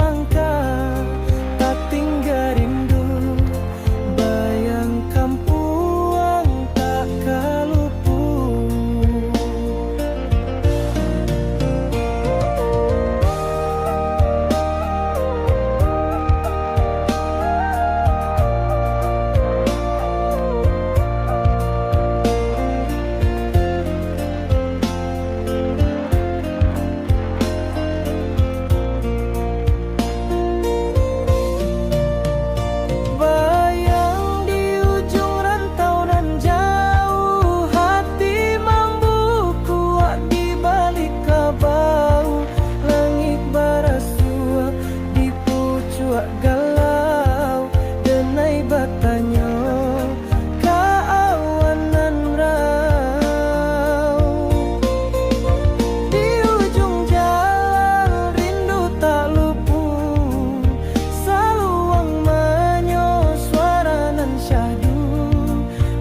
langkah, tak tinggal rindu. Bayang kampuang tak kalupu. Bayang di ujung rantau nan jauh, hati membuku di balik kabau. Langit barasua di pucuk galau, denai batanyo kaawanan rau. Di ujung jalan rindu tak luput, saluang manyo suara nan syahdu.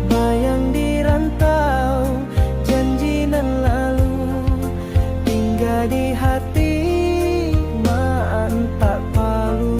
Bayang di rantau janji nan lalu, tinggal di hati maan tak palu.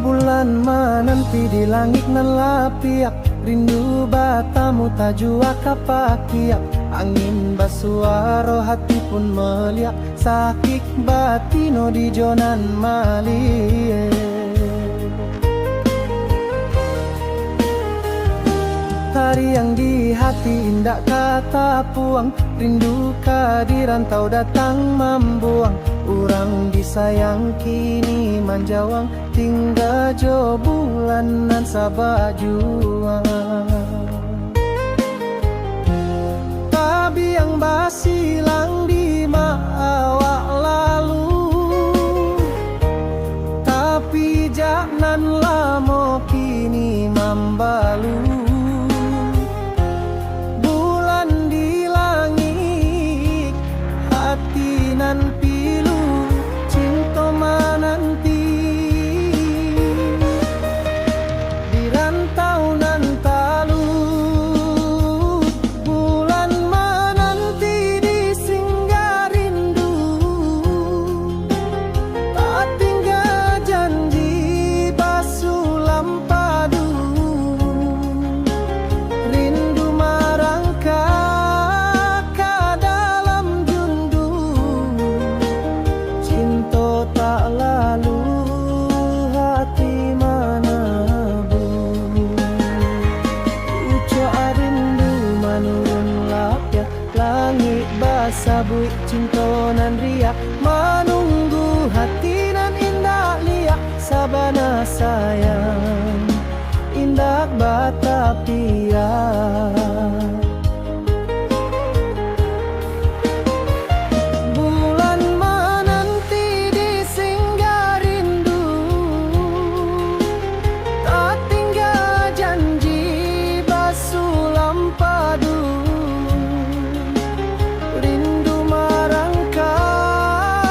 Bulan menanti di langit nan lapiak, rindu batamu tajua kapakiak. Angin basuaro hati pun meliak, sakit batino di jonan malie. Tariang di hati indah kata puang, rindu kehadiran tau datang membuang. Urang disayang kini manjawang, tinggal jo bulanan sabak juang. Tabi yang basilang di awak lalu, tapi jangan lamo kini membalu. Bulan di langit, hati nan pilu, cinta menanti. Di rantau nan talut, bulan menanti di singgah rindu. Tak tinggal janji basulam padu, rindu merangkak ke dalam jundu. Cinta tak lalu, hati menabur. Ucap rindu menurun lapya, langit basah buik cinta nan riak. Menunggu hati nan indah liak, sabana sayang indah batapiak. Bulan menanti di singgah rindu, tak tinggal janji basulam padu. Rindu merangkak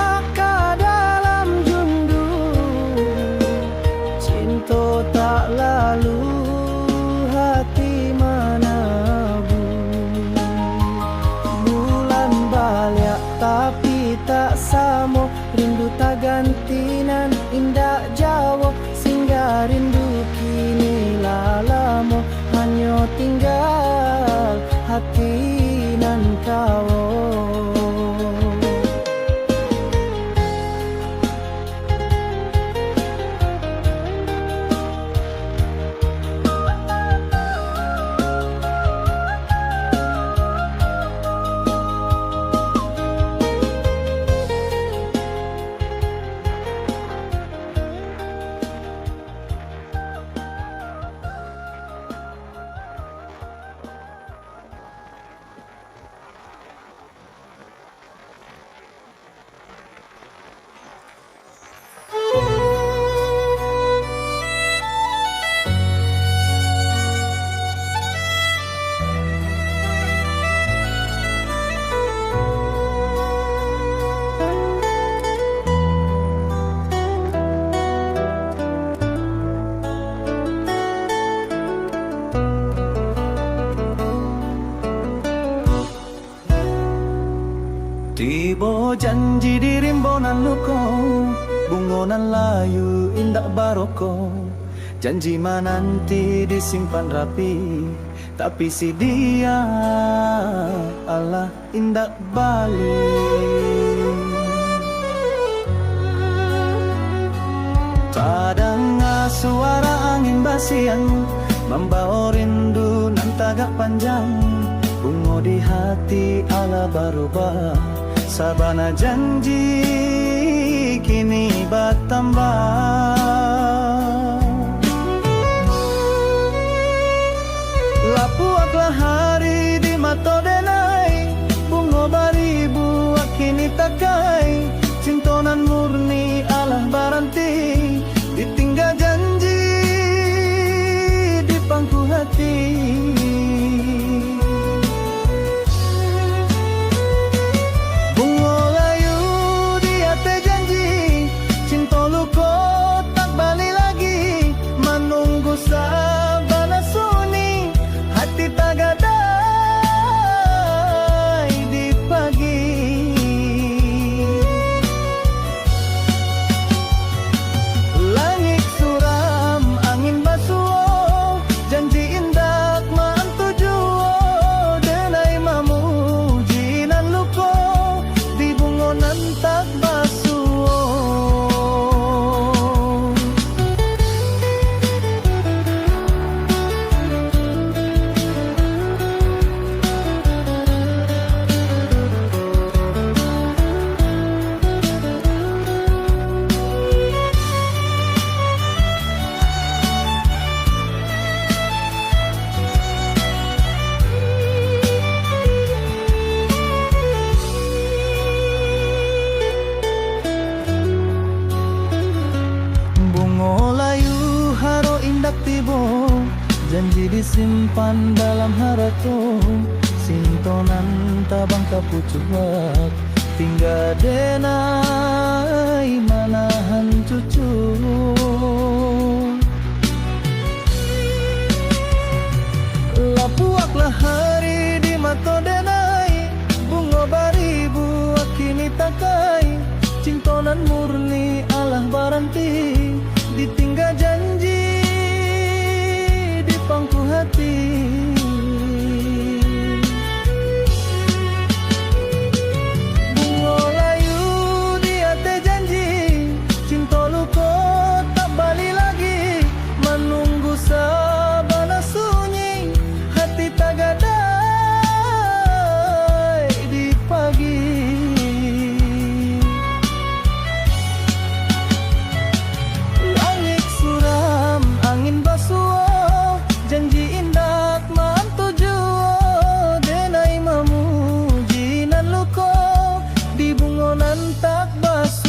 janji di rimbonan luko, bungonan layu indah baroko. Janji nanti disimpan rapi, tapi si dia Allah indah balik. Padangnya suara angin basian, membawa rindu nan tagak panjang. Bungo di hati ala berubah, sabana janji kini bertambah. Lapuaklah hari di mato denai, bungo baribu kini takai. Cintonan murni Allah baranti, ditinggal janji di pangku hati. Bungo layu di hati janji, cinta luko tak balik lagi. Menunggu sabana sunyi, hati tak gadai di pagi. Langit suram, angin basuh, janji indah mantuju. Denai mamuji nan luko, di bungonan tak basuh. Bungo layu haro indak tibo, janji disimpan dalam harato. Sintonan tabang kapucuak, tinggal denai manahan cucu. Lapuaklah hari di mato denai, bungo baribu kini takai. Cintonan murni Allah baranti, ditinggal janji di pangku hati. Bungo layu di hati janji, cinta luko tak balik lagi. Menunggu sabana sunyi, hati tak gadai di pagi. Langit suram, angin basuh, janji indah mantuju. Denai mamuji nan luko, di bungonan tak basuh.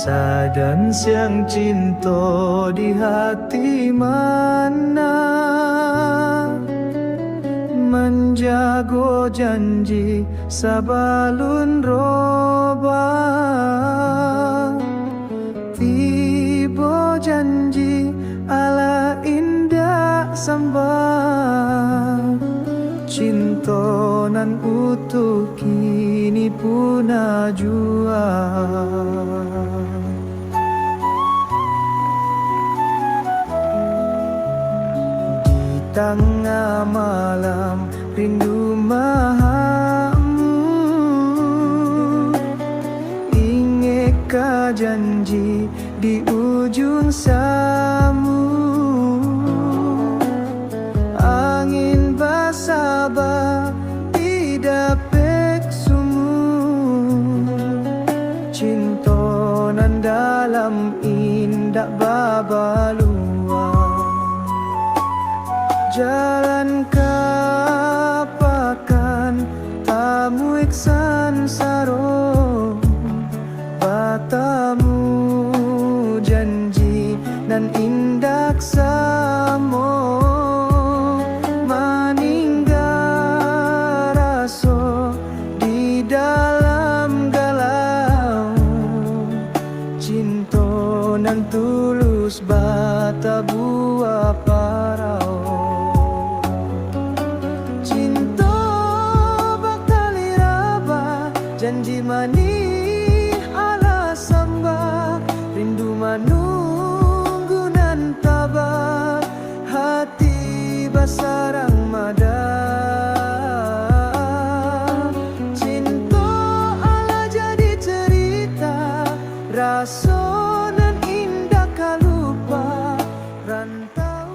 Sadan siang cinta di hati mana, menjago janji sabalun roba. Tibo janji ala indah sambal, cinta nan utuh kini punah jua. Tengah malam rindu mahamu, ingeka janji di ujung samu. baba tidak pek sumu cintonan dalam indak baba luar jalan kapakan tamu iksan saro batamu janji nan indak samo maningga raso di dalam galau cinto nan tulus bata buah parao cinto bakal iraba janji manis ala samba rindu manunggu nan tabah hati basarang mada cinto ala jadi cerita raso nan indah kalupa rantau.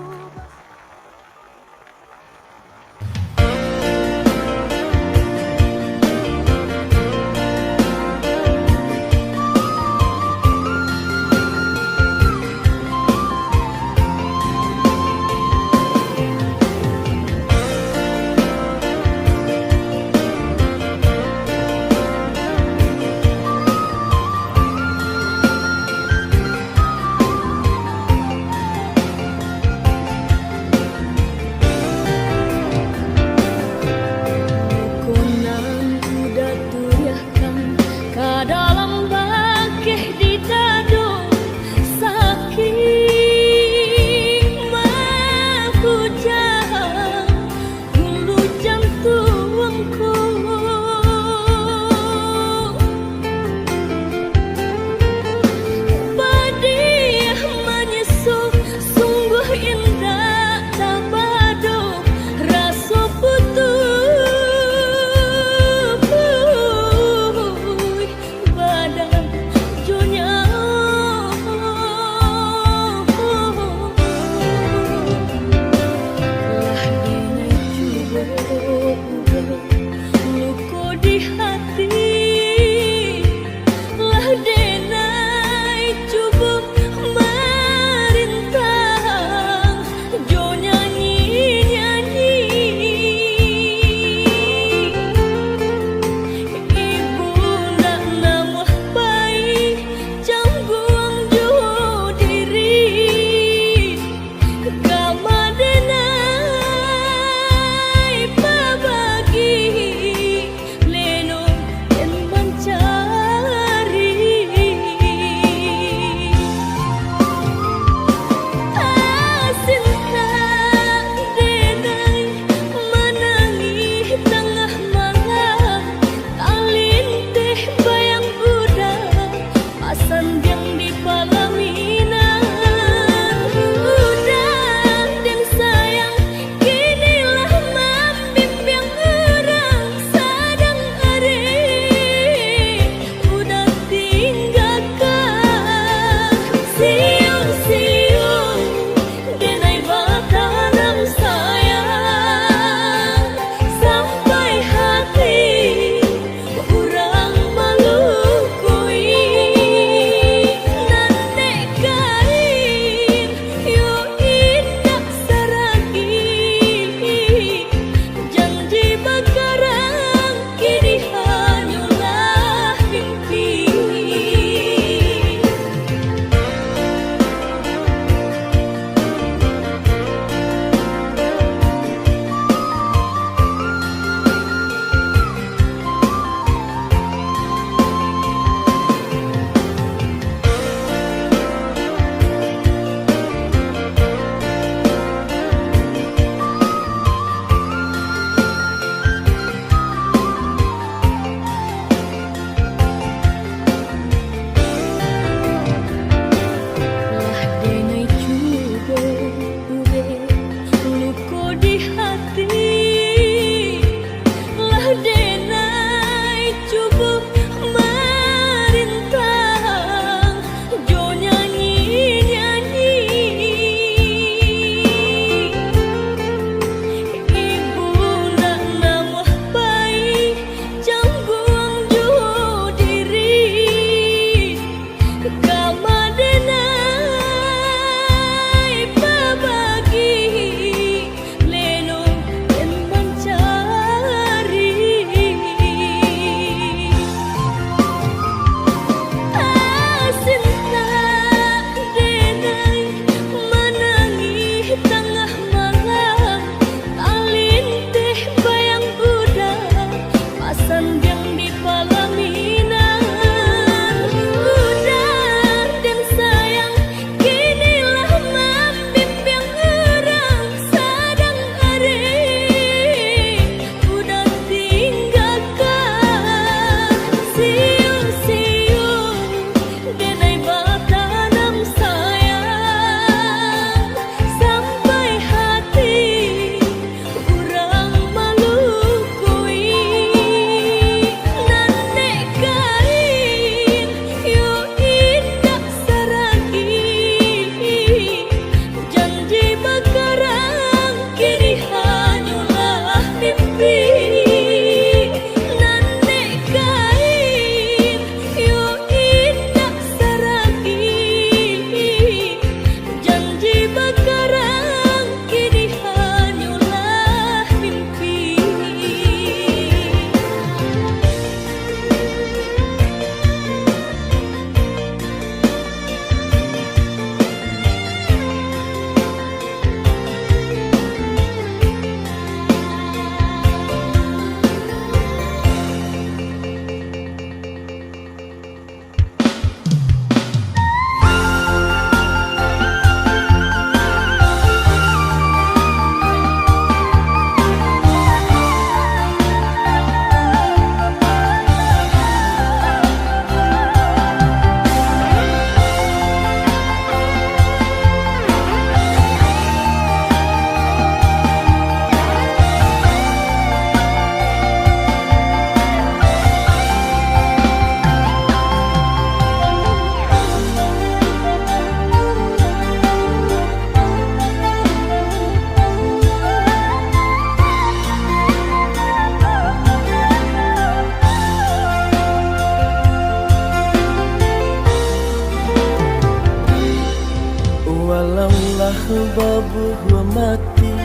Walau babu mati,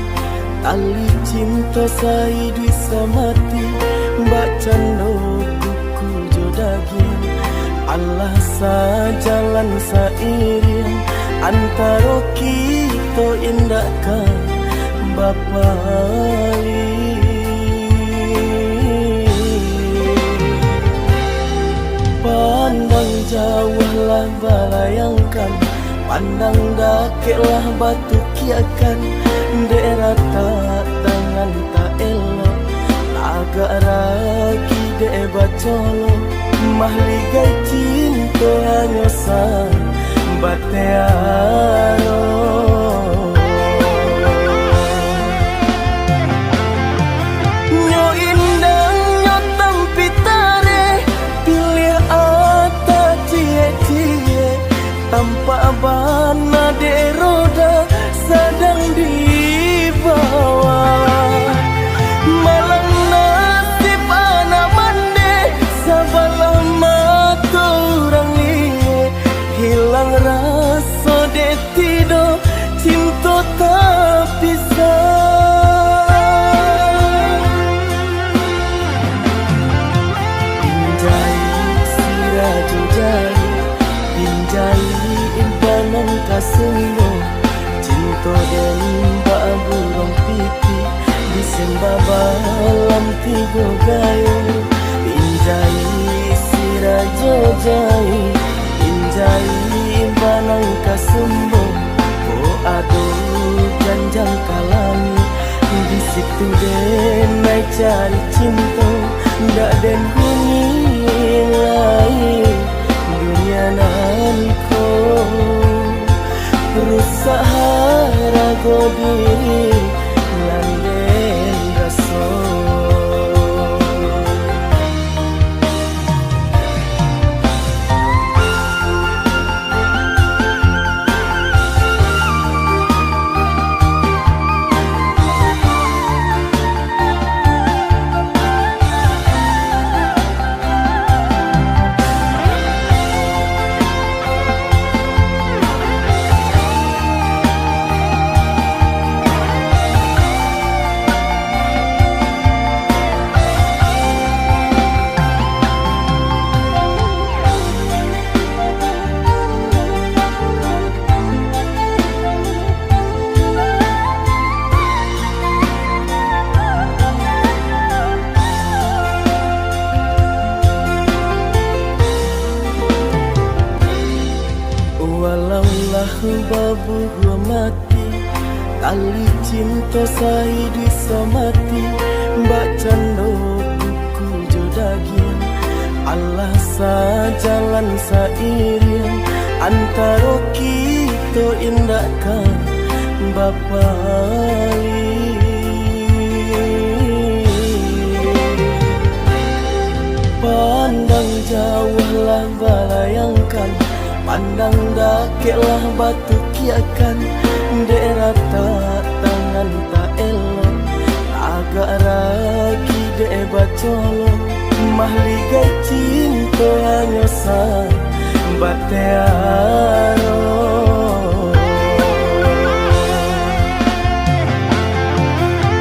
tali cinta saidu samati, baca no buku jodagin, Allah sajalan sairing, antara kita indahkan Bapa Ali. Pandang jauhlah balayangkan, pandang dakeklah batu kiakan, daerah tak tangan tak elok, agak ragi dek bacolo, mahligai cinta hanya sang batearo. Nyo indang nyo tampitare, pilih ata cie-cie, tanpa bana de roda sedang dibawa. Malang nasib anak mande, sabalah mata orang liye, hilang rasa de tido, cinta tak bisa. Pinjai siraju jari, pinjai impanan kasumbo, cinta dan babu rong pipi, disembah balam tiga gayo. Pinjai sirajo jai, pinjai impanan kasumbo, oh aduh janjang kalami, di situ den naik cari cinta, ndak den huni lain dunia nanko, rusak harago diri landen raso. Walaulah babu mati, tali cinta saidu samati, baca no buku jodagin, Allah sajalan sairing, antara kita indahkan Bapa Ali. Pandang jauhlah balayangkan, pandang dakeklah batu kiakan, daerah tak tangan tak elok, agak ragi dek bacolo, mahligai cinta hanya sang batearo.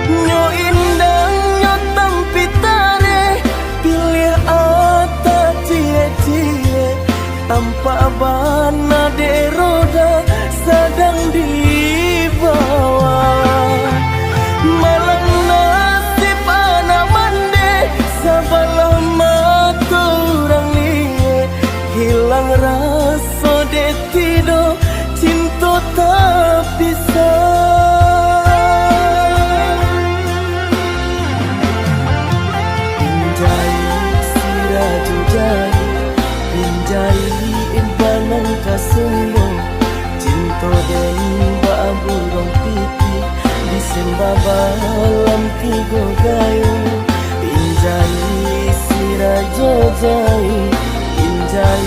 Nyo indang nyo tampitare, pilih ata cie-cie, tanpa bana de roda sedang dibawa. Malang nasib anak mande, sabalah mata orang liye, hilang rasa de tido, cinta tak bisa. Pinjai siraju jari, pinjai impanan kasumbo, cinta dan babu rong pipi, disembah balam tiga gayo. Pinjai sirajo jai, pinjai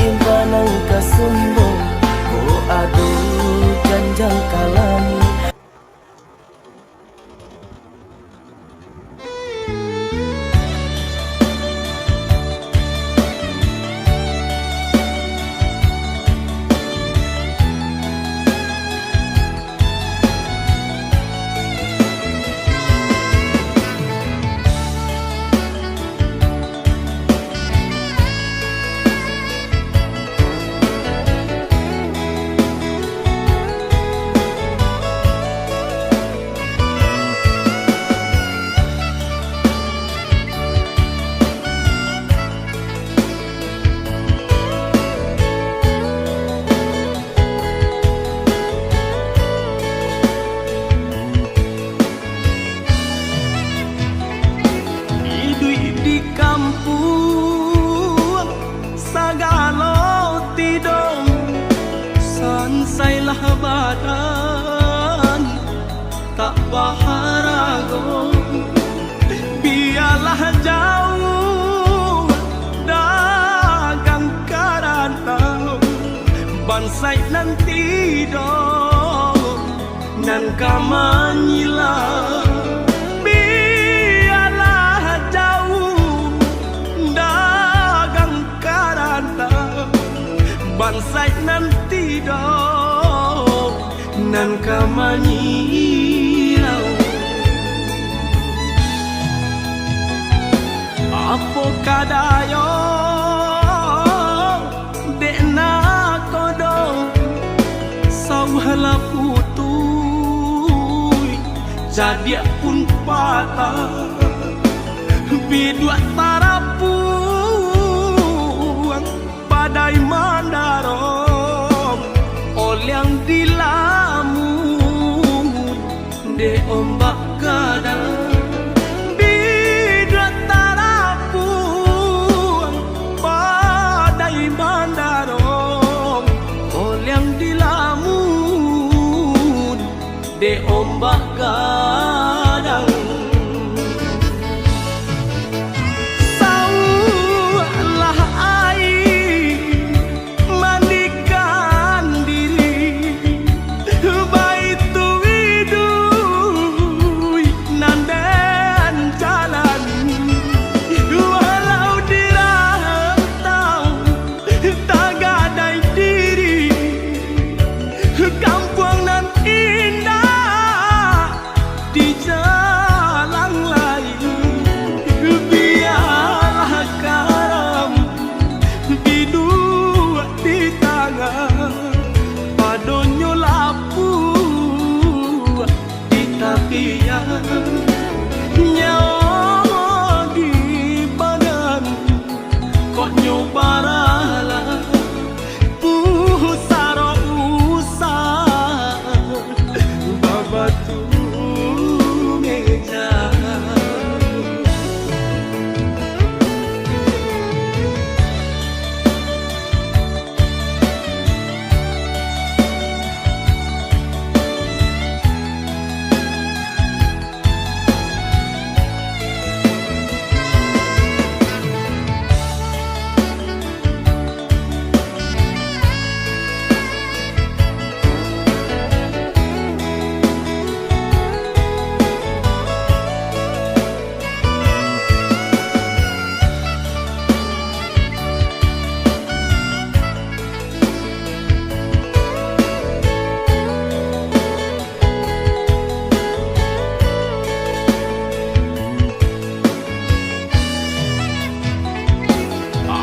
impanan kasumbo, oh aduh janjang kalami. biarlah badan tak baharago, biarlah jauh dagang karantau, bansai nanti dong nan kamanyila. Biarlah jauh dagang karantau, bansai nanti dong nan kamanyila. Apo kadayo dekna kodong sauhala putui jadi pun patah bidua tarapuang badai mandarong olyang dilamun de ombak gadang. De ombak gadang saulah air mandikan diri baitu widui nandan jalan walau dirantau tak gadai diri kampung nan indah di jalan lain. Biarlah karam bidua di tangan padonyo lapu di tapian nyawa di badan kok nyobaralah pusaro usah babatu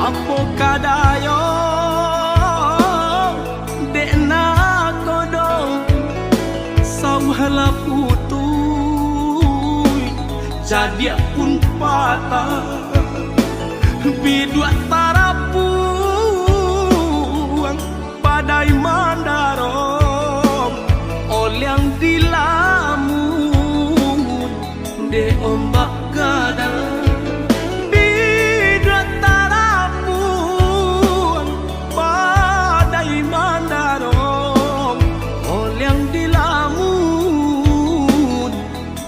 apo kadayo dekna kodong sauhala putui jadi pun patah bidua tarapuang badai mandarong olyang dilamun de ombak gadang.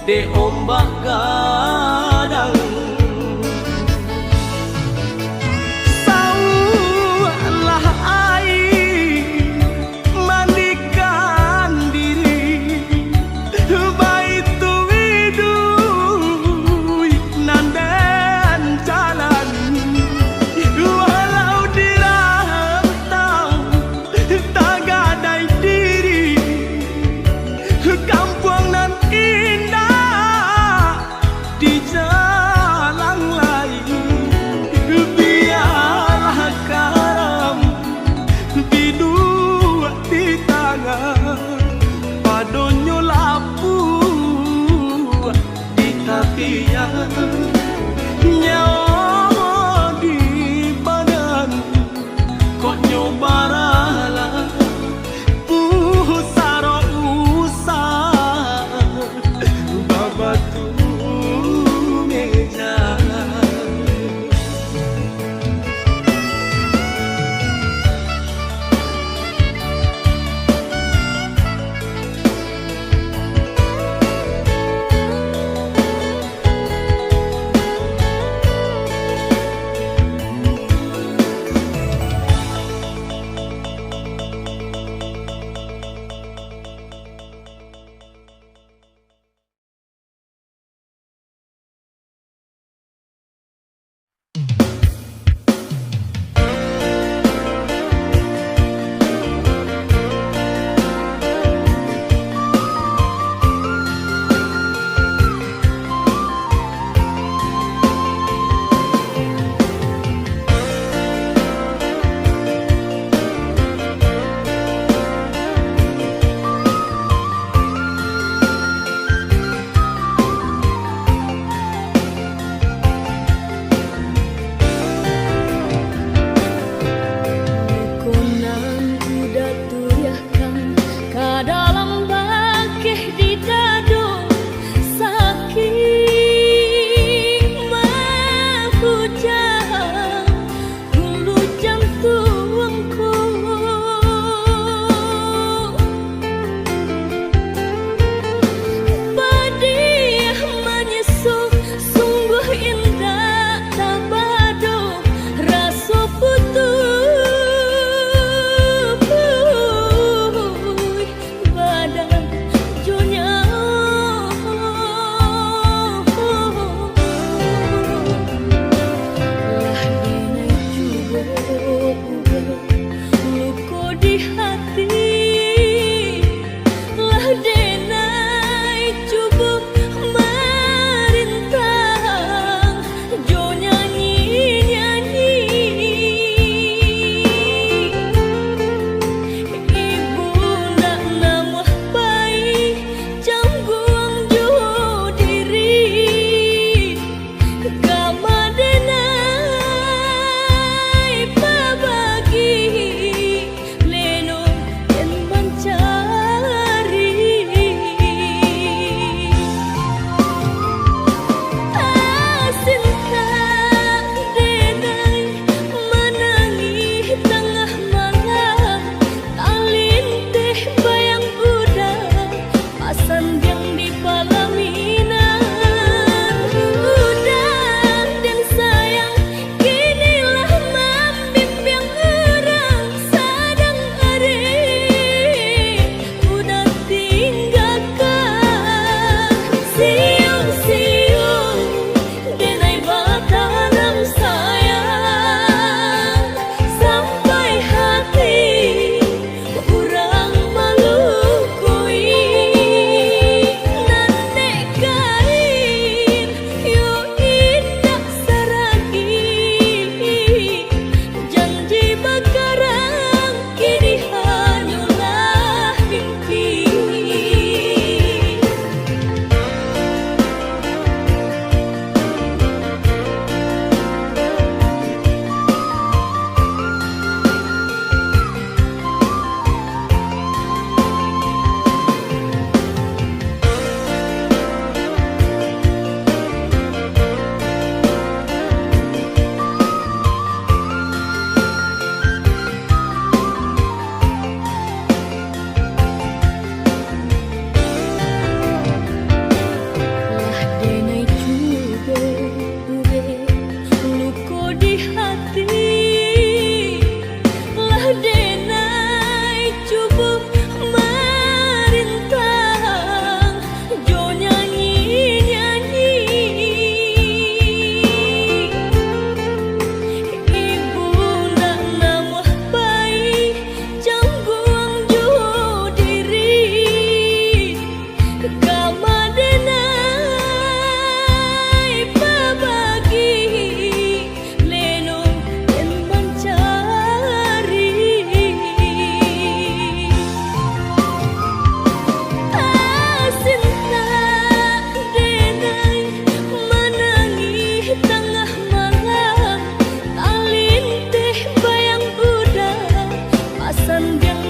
De ombak gadang saulah air mandikan diri baitu widui nandan jalan walau dirantau tak gadai diri kampung nan indah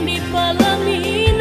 di Palembang.